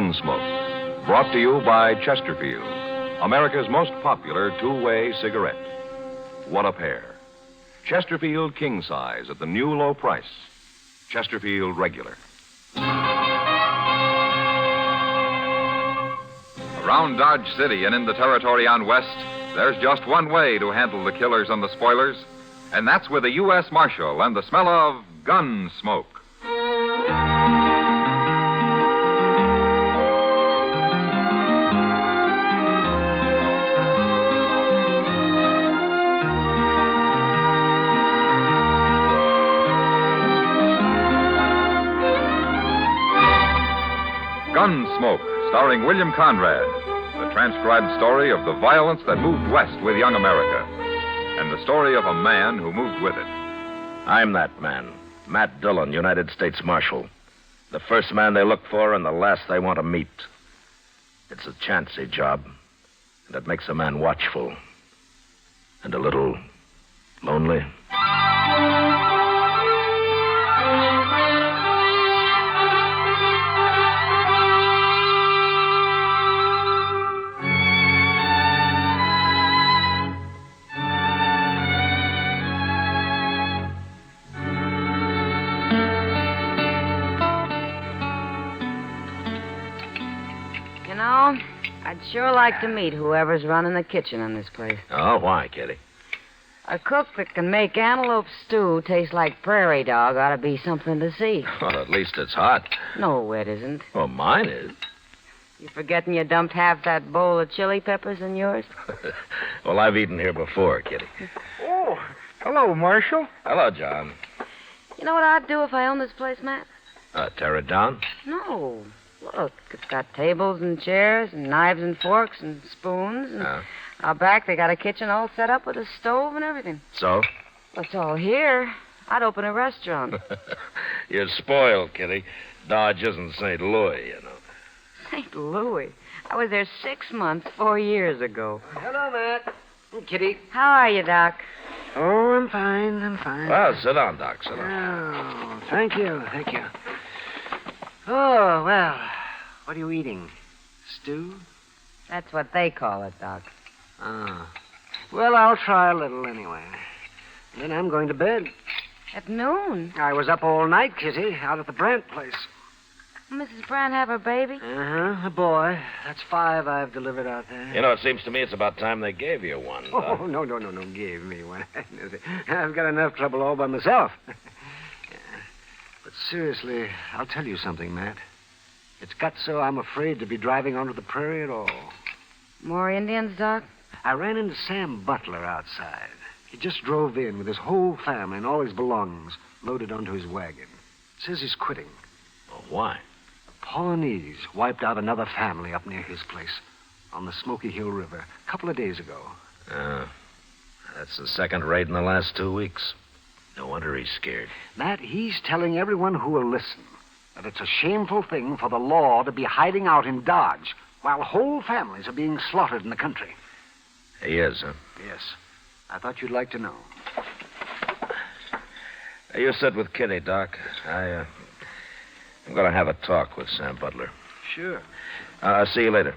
Gunsmoke, brought to you by Chesterfield, America's most popular two-way cigarette. What a pair. Chesterfield King Size at the new low price. Chesterfield Regular. Around Dodge City and in the territory on West, there's just one way to handle the killers and the spoilers, and that's with a U.S. Marshal and the smell of Gunsmoke. Gunsmoke, starring William Conrad, the transcribed story of the violence that moved west with young America, and the story of a man who moved with it. I'm that man, Matt Dillon, United States Marshal. The first man they look for and the last they want to meet. It's a chancy job, and it makes a man watchful and a little lonely. I'd sure like to meet whoever's running the kitchen in this place. Oh, why, Kitty? A cook that can make antelope stew taste like prairie dog ought to be something to see. Well, at least it's hot. No, it isn't. Well, mine is. You forgetting you dumped half that bowl of chili peppers in yours? Well, I've eaten here before, Kitty. Oh, hello, Marshal. Hello, John. You know what I'd do if I owned this place, Matt? Tear it down? No. Look, it's got tables and chairs and knives and forks and spoons. And out back, they got a kitchen all set up with a stove and everything. So? Well, it's all here. I'd open a restaurant. You're spoiled, Kitty. Dodge isn't St. Louis, you know. St. Louis? I was there 6 months, 4 years ago. Hello, Matt. Kitty. How are you, Doc? Oh, I'm fine. Well, sit down, Doc. Sit down. Oh, thank you. Oh, well, what are you eating? Stew? That's what they call it, Doc. Ah. Well, I'll try a little anyway. Then I'm going to bed. At noon? I was up all night, Kitty, out at the Brandt place. Mrs. Brandt have her baby? Uh-huh, a boy. That's 5 I've delivered out there. You know, it seems to me it's about time they gave you one, Doc. Oh, no, gave me one. I've got enough trouble all by myself. But seriously, I'll tell you something, Matt. It's got so I'm afraid to be driving onto the prairie at all. More Indians, Doc? I ran into Sam Butler outside. He just drove in with his whole family and all his belongings loaded onto his wagon. Says he's quitting. Well, why? The Pawnees wiped out another family up near his place on the Smoky Hill River a couple of days ago. That's the second raid in the last 2 weeks. No wonder he's scared. Matt, he's telling everyone who will listen that it's a shameful thing for the law to be hiding out in Dodge while whole families are being slaughtered in the country. He is, huh? Yes. I thought you'd like to know. You sit with Kitty, Doc. I'm going to have a talk with Sam Butler. Sure. I'll see you later.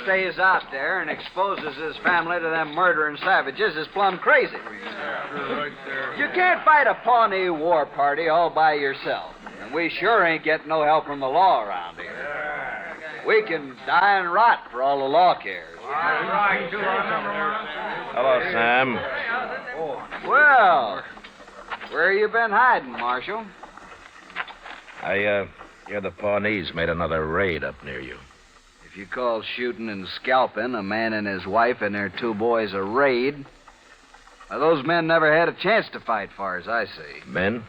Stays out there and exposes his family to them murdering savages is plumb crazy. You can't fight a Pawnee war party all by yourself. And we sure ain't getting no help from the law around here. We can die and rot for all the law cares. Hello, Sam. Well, where you been hiding, Marshal? I hear the Pawnees made another raid up near you. If you call shooting and scalping a man and his wife and their 2 boys a raid, well, those men never had a chance to fight, far as I see. Men?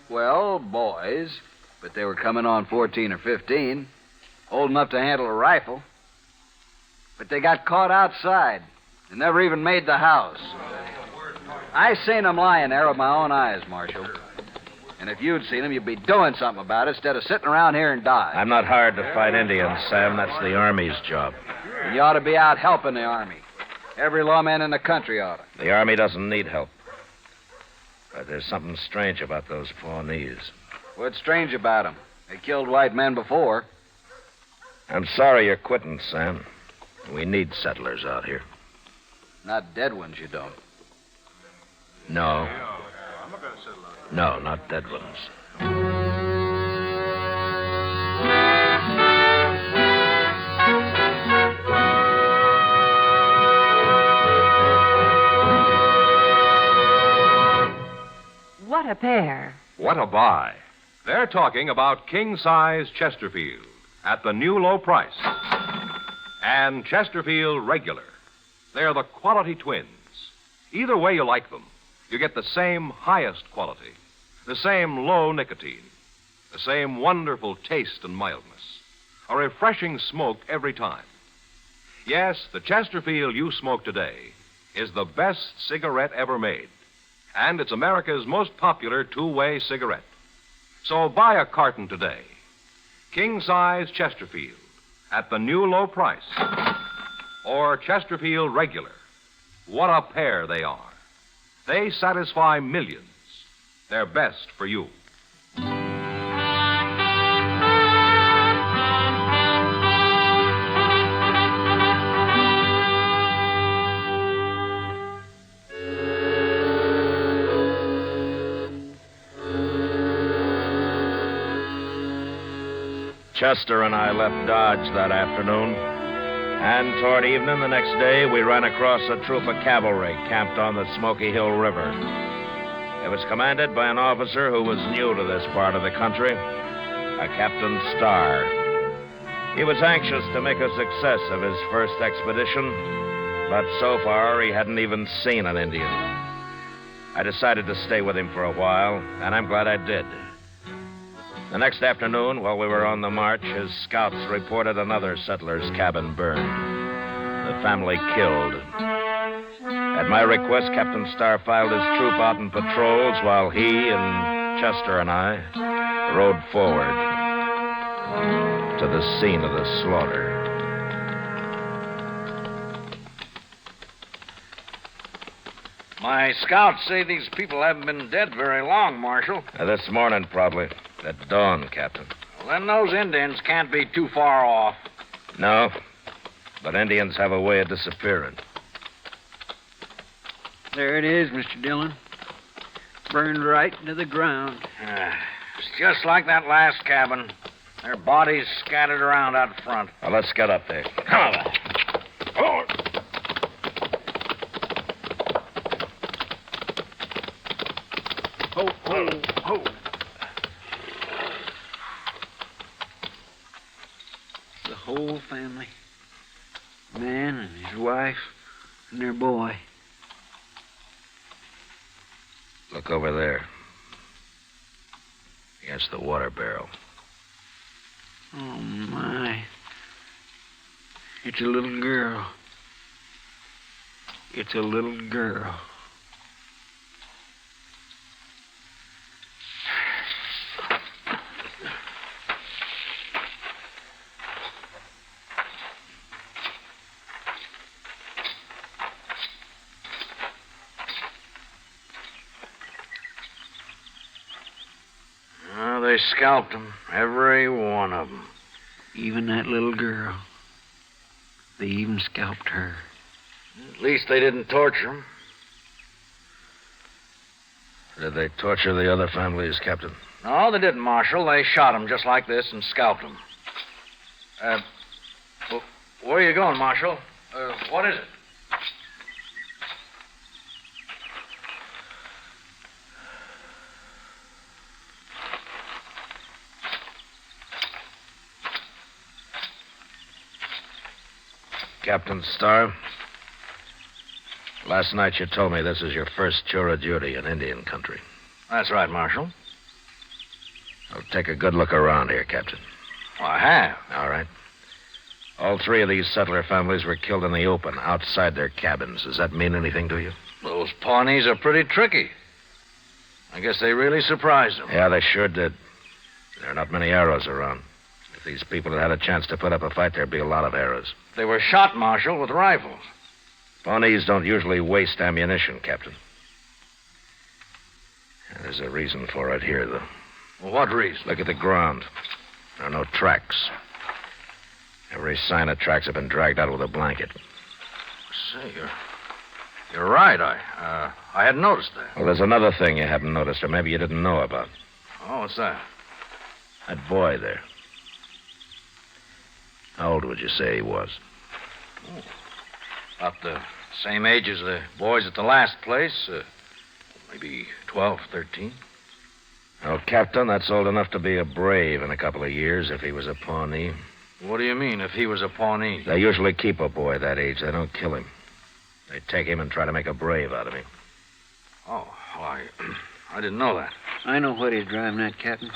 Well, boys, but they were coming on 14 or 15, old enough to handle a rifle. But they got caught outside and never even made the house. I seen them lying there with my own eyes, Marshal. And if you'd seen them, you'd be doing something about it instead of sitting around here and dying. I'm not hired to fight Indians, Sam. That's the Army's job. And you ought to be out helping the Army. Every lawman in the country ought to. The Army doesn't need help. But there's something strange about those Pawnees. What's strange about them? They killed white men before. I'm sorry you're quitting, Sam. We need settlers out here. Not dead ones, you don't. No. No, not dead ones. What a pair. What a buy. They're talking about king-size Chesterfield at the new low price. And Chesterfield Regular. They're the quality twins. Either way you like them, you get the same highest quality, the same low nicotine, the same wonderful taste and mildness, a refreshing smoke every time. Yes, the Chesterfield you smoke today is the best cigarette ever made. And it's America's most popular two-way cigarette. So buy a carton today. King-size Chesterfield at the new low price. Or Chesterfield Regular. What a pair they are. They satisfy millions. They're best for you. Chester and I left Dodge that afternoon, and toward evening the next day, we ran across a troop of cavalry camped on the Smoky Hill River. It was commanded by an officer who was new to this part of the country, a Captain Starr. He was anxious to make a success of his first expedition, but so far he hadn't even seen an Indian. I decided to stay with him for a while, and I'm glad I did. The next afternoon, while we were on the march, his scouts reported another settler's cabin burned. The family killed. At my request, Captain Starr filed his troop out in patrols while he and Chester and I rode forward to the scene of the slaughter. My scouts say these people haven't been dead very long, Marshal. This morning, probably. At dawn, Captain. Well, then those Indians can't be too far off. No, but Indians have a way of disappearing. There it is, Mr. Dillon. Burned right into the ground. It's just like that last cabin. Their bodies scattered around out front. Well, let's get up there. Come on. Oh. Ho, ho, ho. The whole family. Man and his wife and their boy. Look over there. Against the water barrel. Oh, my. It's a little girl. It's a little girl. They scalped them, every one of them. Even that little girl. They even scalped her. At least they didn't torture them. Did they torture the other families, Captain? No, they didn't, Marshal. They shot them just like this and scalped them. Where are you going, Marshal? What is it? Captain Starr, last night you told me this is your first tour of duty in Indian country. That's right, Marshal. Well, take a good look around here, Captain. Well, I have. All right. All three of these settler families were killed in the open, outside their cabins. Does that mean anything to you? Those Pawnees are pretty tricky. I guess they really surprised him. Yeah, they sure did. There are not many arrows around. If these people had had a chance to put up a fight, there'd be a lot of arrows. They were shot, Marshal, with rifles. Pawnees don't usually waste ammunition, Captain. There's a reason for it here, though. Well, what reason? Look at the ground. There are no tracks. Every sign of tracks have been dragged out with a blanket. Say, you're right. I hadn't noticed that. Well, there's another thing you haven't noticed, or maybe you didn't know about. Oh, what's that? That boy there. How old would you say he was? Oh, about the same age as the boys at the last place. Maybe 12, 13. Well, Captain, that's old enough to be a brave in a couple of years if he was a Pawnee. What do you mean, if he was a Pawnee? They usually keep a boy that age. They don't kill him. They take him and try to make a brave out of him. Oh, well, I didn't know that. I know what he's driving at, Captain.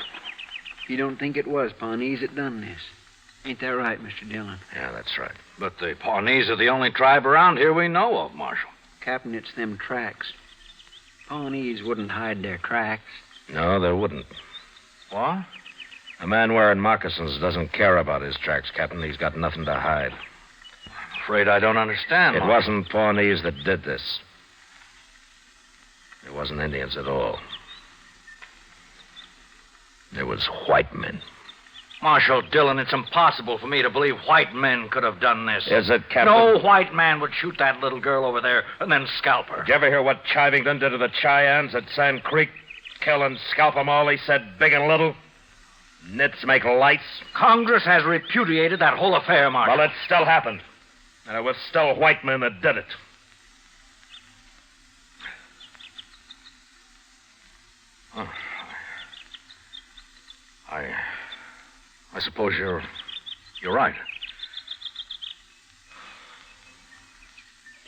You don't think it was Pawnees that done this. Ain't that right, Mr. Dillon? Yeah, that's right. But the Pawnees are the only tribe around here we know of, Marshal. Captain, it's them tracks. Pawnees wouldn't hide their tracks. No, they wouldn't. What? A man wearing moccasins doesn't care about his tracks, Captain. He's got nothing to hide. I'm afraid I don't understand. It Marshal. wasn't Pawnees that did this. It wasn't Indians at all. It was white men. Marshal Dillon, it's impossible for me to believe white men could have done this. Is it, Captain? No white man would shoot that little girl over there and then scalp her. Did you ever hear what Chivington did to the Cheyennes at Sand Creek? Kill and scalp them all, he said, big and little. Nits make lights. Congress has repudiated that whole affair, Marshal. Well, it still happened. And it was still white men that did it. Oh. I suppose you're right.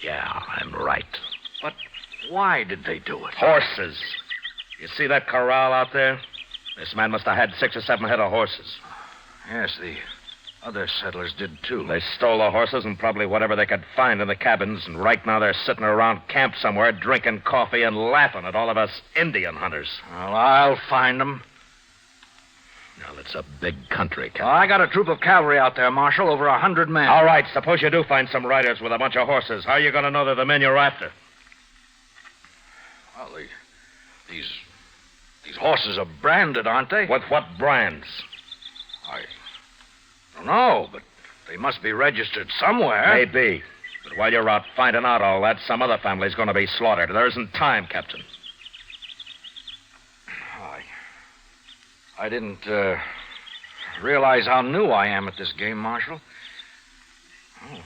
Yeah, I'm right. But why did they do it? Horses. You see that corral out there? This man must have had 6 or 7 head of horses. Yes, the other settlers did, too. They stole the horses and probably whatever they could find in the cabins, and right now they're sitting around camp somewhere drinking coffee and laughing at all of us Indian hunters. Well, I'll find them. Now, it's a big country, Captain. I got a troop of cavalry out there, Marshal, over 100 men. All right, suppose you do find some riders with a bunch of horses. How are you going to know they're the men you're after? Well, these horses are branded, aren't they? With what brands? I don't know, but they must be registered somewhere. Maybe. But while you're out finding out all that, some other family's going to be slaughtered. There isn't time, Captain. I didn't realize how new I am at this game, Marshal. Oh,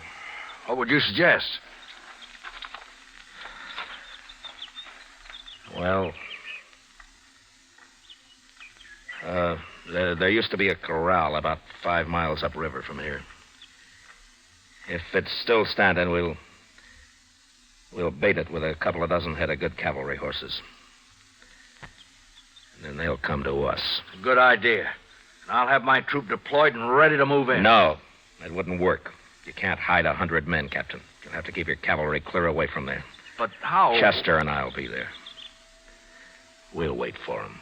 what would you suggest? Well, there used to be a corral about 5 miles upriver from here. If it's still standing, we'll bait it with a couple of dozen head of good cavalry horses. And then they'll come to us. Good idea. And I'll have my troop deployed and ready to move in. No, that wouldn't work. You can't hide 100 men, Captain. You'll have to keep your cavalry clear away from there. But how? Chester and I'll be there. We'll wait for him.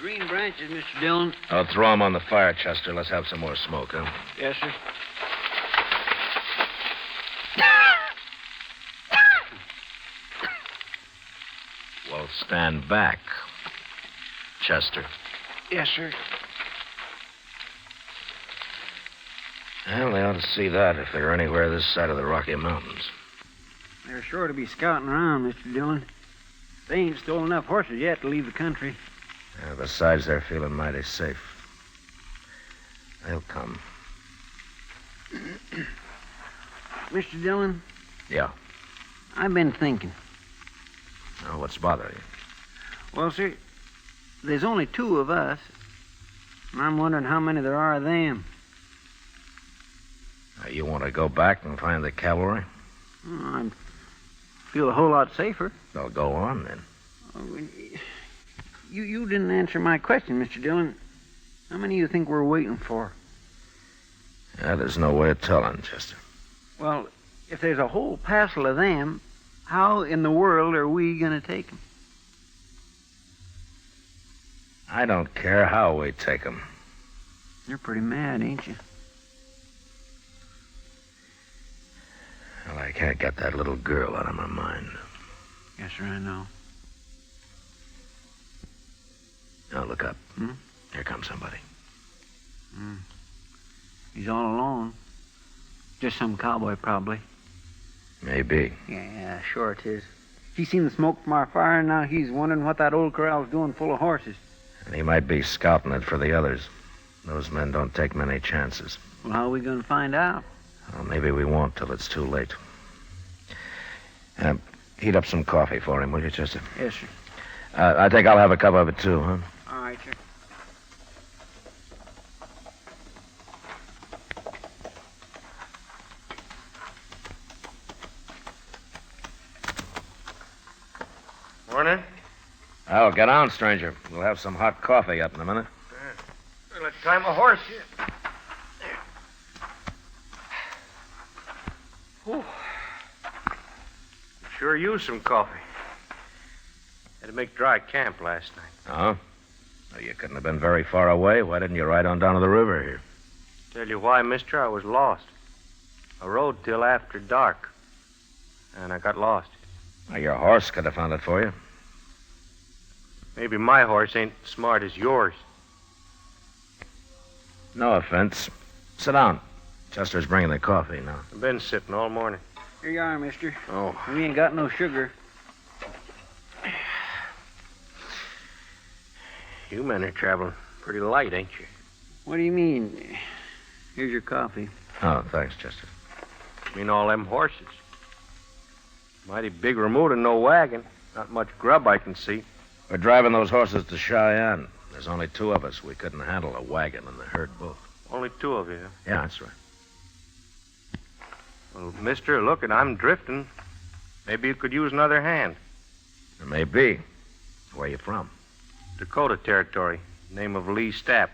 Green branches, Mr. Dillon. I'll throw them on the fire, Chester. Let's have some more smoke, huh? Yes, sir. Well, stand back, Chester. Yes, sir. Well, they ought to see that if they're anywhere this side of the Rocky Mountains. They're sure to be scouting around, Mr. Dillon. They ain't stolen enough horses yet to leave the country. Besides, they're feeling mighty safe. They'll come. Mr. Dillon? Yeah. I've been thinking. Oh, what's bothering you? Well, sir, there's only 2 of us. And I'm wondering how many there are of them. You want to go back and find the cavalry? I'd feel a whole lot safer. Well, go on, then. Oh, You didn't answer my question, Mr. Dillon. How many you think we're waiting for? Yeah, there's no way of telling, Chester. Well, if there's a whole passel of them, how in the world are we going to take them? I don't care how we take them. You're pretty mad, ain't you? Well, I can't get that little girl out of my mind. Yes, sir, I know. Now, look up. Here comes somebody. He's all alone. Just some cowboy, probably. Maybe. Yeah, sure it is. He's seen the smoke from our fire, and now he's wondering what that old corral's doing full of horses. And he might be scouting it for the others. Those men don't take many chances. Well, how are we going to find out? Well, maybe we won't till it's too late. Heat up some coffee for him, will you, Chester? Yes, sir. I think I'll have a cup of it, too, huh? All right, sir. Morning. Oh, get on, stranger. We'll have some hot coffee up in a minute. Well, let's tie my horse here. Whew. Sure used some coffee. Had to make dry camp last night. Oh? Well, you couldn't have been very far away. Why didn't you ride on down to the river here? Tell you why, mister, I was lost. I rode till after dark, and I got lost. Well, your horse could have found it for you. Maybe my horse ain't smart as yours. No offense. Sit down. Chester's bringing the coffee now. I've been sitting all morning. Here you are, mister. Oh. We ain't got no sugar. You men are traveling pretty light, ain't you? What do you mean? Here's your coffee. Oh, thanks, Chester. I mean all them horses. Mighty big remote and no wagon. Not much grub I can see. We're driving those horses to Cheyenne. There's only 2 of us. We couldn't handle a wagon and the herd both. Only 2 of you, huh? Yeah, that's right. Well, mister, look, I'm drifting. Maybe you could use another hand. It may be. Where you from? Dakota Territory. Name of Lee Stapp.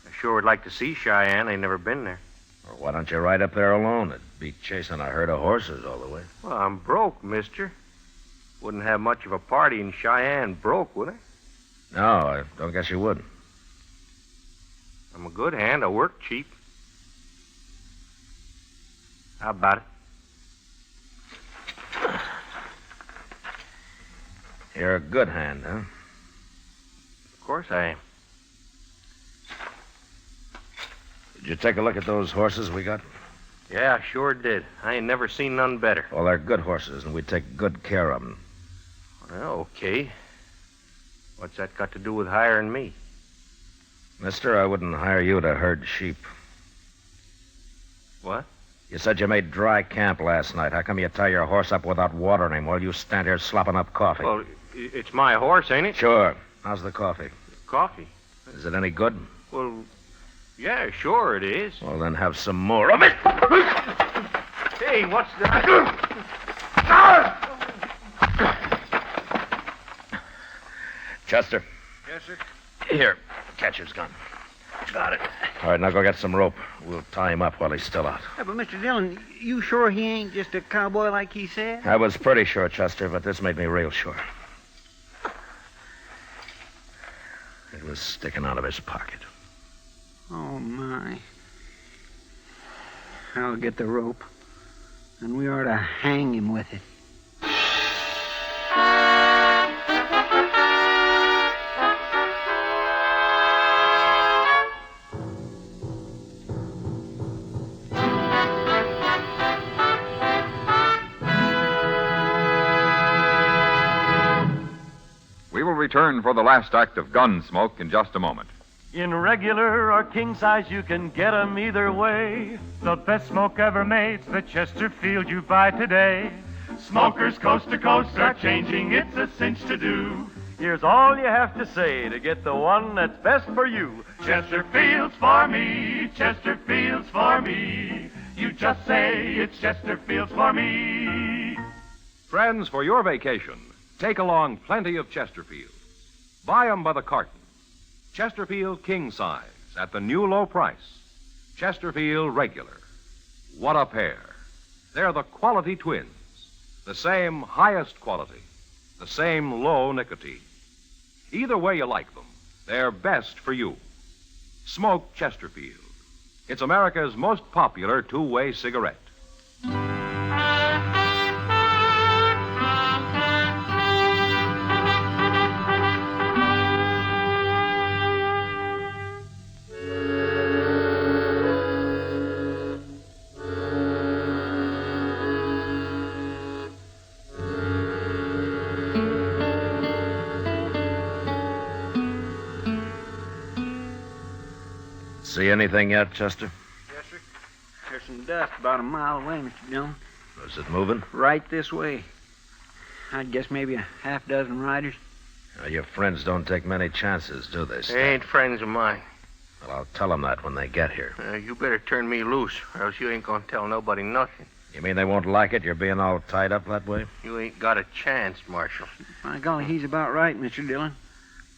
I sure would like to see Cheyenne. I ain't never been there. Or why don't you ride up there alone? It'd be chasing a herd of horses all the way. Well, I'm broke, mister. Wouldn't have much of a party in Cheyenne broke, would I? No, I don't guess you would. I'm a good hand. I work cheap. How about it? You're a good hand, huh? Of course I am. Did you take a look at those horses we got? Yeah, I sure did. I ain't never seen none better. Well, they're good horses, and we take good care of them. Well, okay. What's that got to do with hiring me? Mister, I wouldn't hire you to herd sheep. What? You said you made dry camp last night. How come you tie your horse up without watering him while you stand here slopping up coffee? Well, it's my horse, ain't it? Sure. How's the coffee? Coffee? Is it any good? Well, yeah, sure it is. Well, then have some more of it. Hey, what's that? Chester. Yes, sir? Here, catcher's gun. Got it. All right, now go get some rope. We'll tie him up while he's still out. Yeah, but Mr. Dillon, you sure he ain't just a cowboy like he said? I was pretty sure, Chester, but this made me real sure. It was sticking out of his pocket. Oh, my. I'll get the rope, and we ought to hang him with it. We will return for the last act of Gunsmoke in just a moment. In regular or king size, you can get 'em either way. The best smoke ever made's the Chesterfield you buy today. Smokers coast to coast are changing, it's a cinch to do. Here's all you have to say to get the one that's best for you. Chesterfield's for me, Chesterfield's for me. You just say it's Chesterfield's for me. Friends, for your vacation, take along plenty of Chesterfield. Buy 'em by the carton. Chesterfield king size at the new low price. Chesterfield regular. What a pair. They're the quality twins. The same highest quality. The same low nicotine. Either way you like them, they're best for you. Smoke Chesterfield. It's America's most popular two-way cigarette. See anything yet, Chester? Yes, sir. There's some dust about a mile away, Mr. Dillon. Is it moving? Right this way. I'd guess maybe a half dozen riders. Your friends don't take many chances, do they, Stan? They ain't friends of mine. Well, I'll tell them that when they get here. You better turn me loose, or else you ain't gonna tell nobody nothing. You mean they won't like it, you're being all tied up that way? You ain't got a chance, Marshal. By golly, he's about right, Mr. Dillon.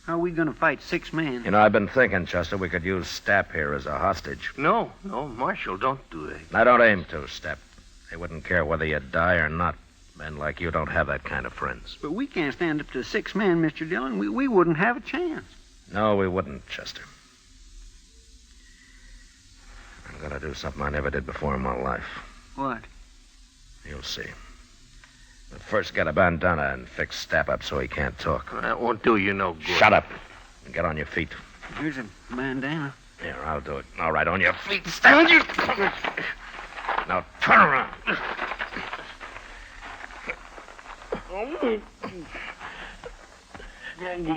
How are we going to fight 6 men? You know, I've been thinking, Chester, we could use Stapp here as a hostage. No, Marshal, don't do that. I don't aim to, Stapp. They wouldn't care whether you die or not. Men like you don't have that kind of friends. But we can't stand up to 6 men, Mr. Dillon. We wouldn't have a chance. No, we wouldn't, Chester. I'm going to do something I never did before in my life. What? You'll see. But first, get a bandana and fix Stapp up so he can't talk. That won't do you no good. Shut up. And get on your feet. Here's a bandana. Here, I'll do it. All right, on your feet. Stand you. Now, turn around.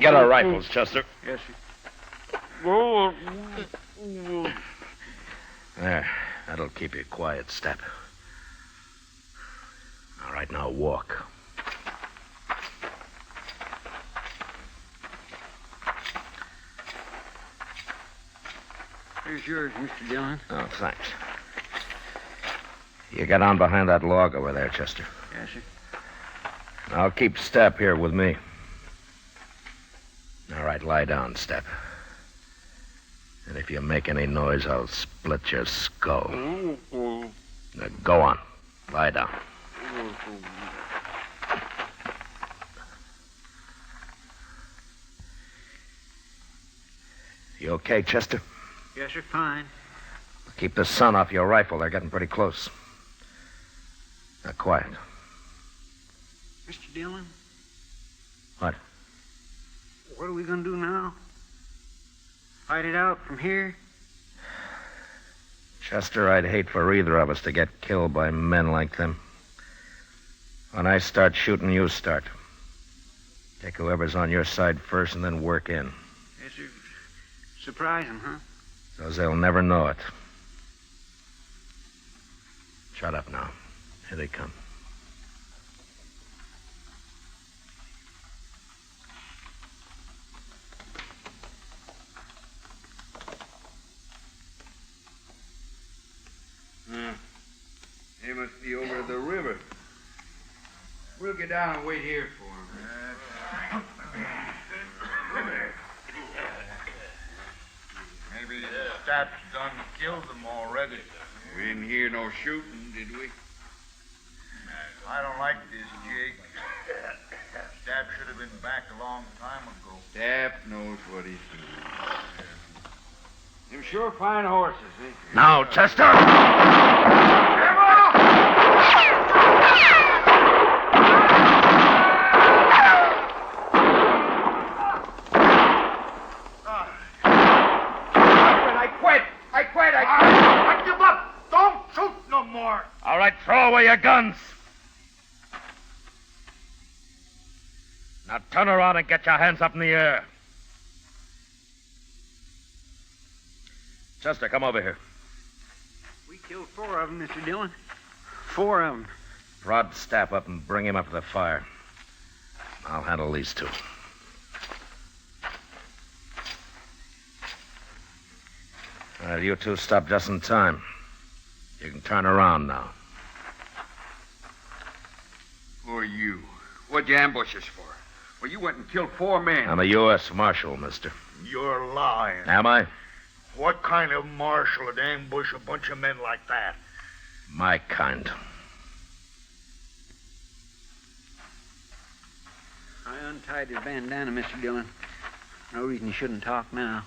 Get our rifles, Chester. Yes, sir. There. That'll keep you quiet, Stapp. All right, now walk. Here's yours, Mr. Dillon. Oh, thanks. You get on behind that log over there, Chester. Yes, sir. I'll keep Stapp here with me. All right, lie down, Stapp. And if you make any noise, I'll split your skull. Now, go on. Lie down. You okay, Chester? Yes, sir, fine. Keep the sun off your rifle. They're getting pretty close. Now, quiet. Mr. Dillon? What? What are we going to do now? Fight it out from here? Chester, I'd hate for either of us to get killed by men like them. When I start shooting, you start. Take whoever's on your side first and then work in. Yes, sir. Surprise them, huh? So they'll never know it. Shut up now. Here they come. They must be over the river. We'll get down and wait here for them. Maybe the Stapp's done killed them already. We didn't hear no shooting, did we? I don't like this, Jake. Stapp should have been back a long time ago. Stapp knows what he's doing. Them sure fine horses, eh? Now, Chester! I give up! Don't shoot no more! All right, throw away your guns. Now turn around and get your hands up in the air. Chester, come over here. We killed 4 of them, Mr. Dillon. 4 of them. Prod Stapp up and bring him up to the fire. I'll handle these 2. All right, you 2 stop just in time. You can turn around now. Who are you? What'd you ambush us for? Well, you went and killed 4 men. I'm a U.S. Marshal, mister. You're lying. Am I? What kind of marshal would ambush a bunch of men like that? My kind. I untied his bandana, Mr. Dillon. No reason you shouldn't talk now.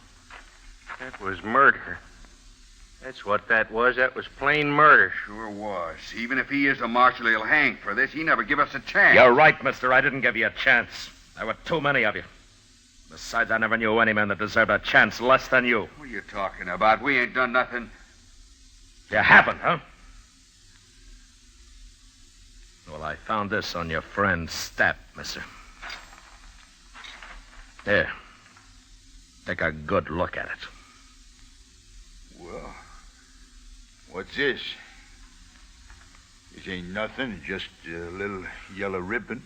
That was murder. That's what that was. That was plain murder. Sure was. Even if he is a marshal, he'll hang for this. He never give us a chance. You're right, mister. I didn't give you a chance. There were too many of you. Besides, I never knew any man that deserved a chance less than you. What are you talking about? We ain't done nothing. You haven't, huh? Well, I found this on your friend's Stapp, mister. Here. Take a good look at it. Well, what's this? This ain't nothing, just a little yellow ribbon.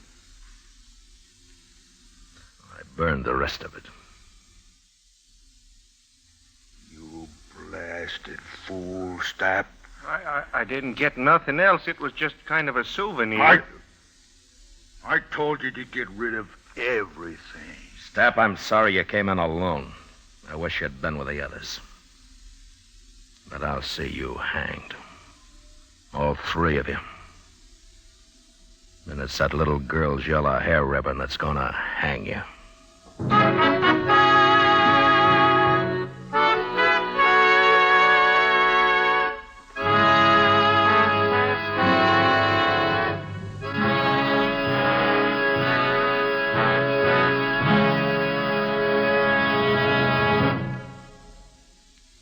I burned the rest of it. You blasted fool, Stapp. I didn't get nothing else. It was just kind of a souvenir. I told you to get rid of everything. Stapp, I'm sorry you came in alone. I wish you'd been with the others. But I'll see you hanged. All 3 of you. And it's that little girl's yellow hair ribbon that's gonna hang you.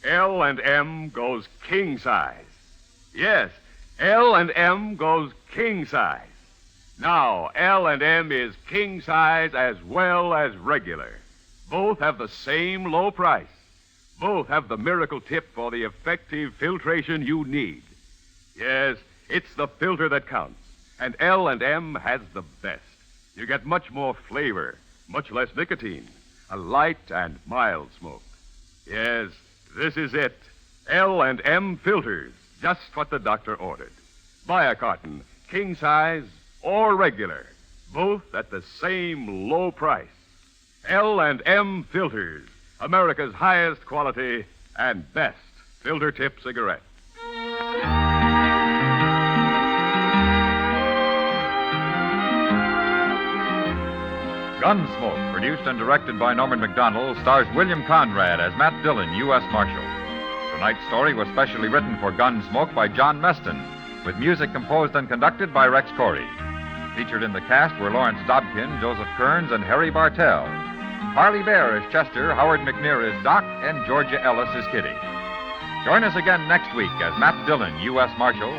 L&M goes king size. Yes, L&M goes king size. Now, L&M is king size as well as regular. Both have the same low price. Both have the miracle tip for the effective filtration you need. Yes, it's the filter that counts. And L&M has the best. You get much more flavor, much less nicotine, a light and mild smoke. Yes, this is it. L&M filters, just what the doctor ordered. Buy a carton, king size or regular, both at the same low price. L&M filters, America's highest quality and best filter tip cigarette. Gunsmoke, produced and directed by Norman Macdonnell, stars William Conrad as Matt Dillon, U.S. Marshal. Tonight's story was specially written for Gunsmoke by John Meston, with music composed and conducted by Rex Corey. Featured in the cast were Lawrence Dobkin, Joseph Kearns, and Harry Bartell. Harley Bear is Chester, Howard McNear is Doc, and Georgia Ellis is Kitty. Join us again next week as Matt Dillon, U.S. Marshal,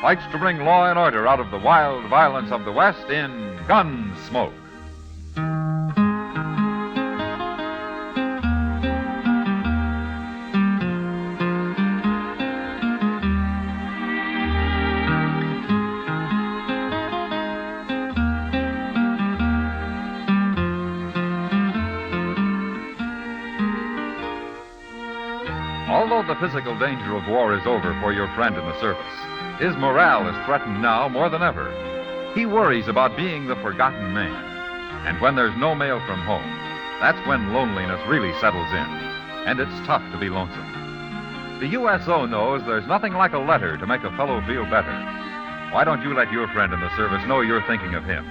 fights to bring law and order out of the wild violence of the West in Gunsmoke. Although the physical danger of war is over for your friend in the service, his morale is threatened now more than ever. He worries about being the forgotten man. And when there's no mail from home, that's when loneliness really settles in. And it's tough to be lonesome. The USO knows there's nothing like a letter to make a fellow feel better. Why don't you let your friend in the service know you're thinking of him?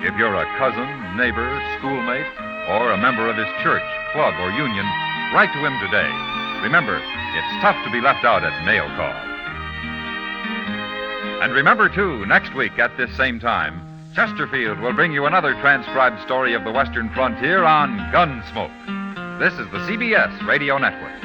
If you're a cousin, neighbor, schoolmate, or a member of his church, club, or union, write to him today. Remember, it's tough to be left out at mail call. And remember, too, next week at this same time, Chesterfield will bring you another transcribed story of the Western frontier on Gunsmoke. This is the CBS Radio Network.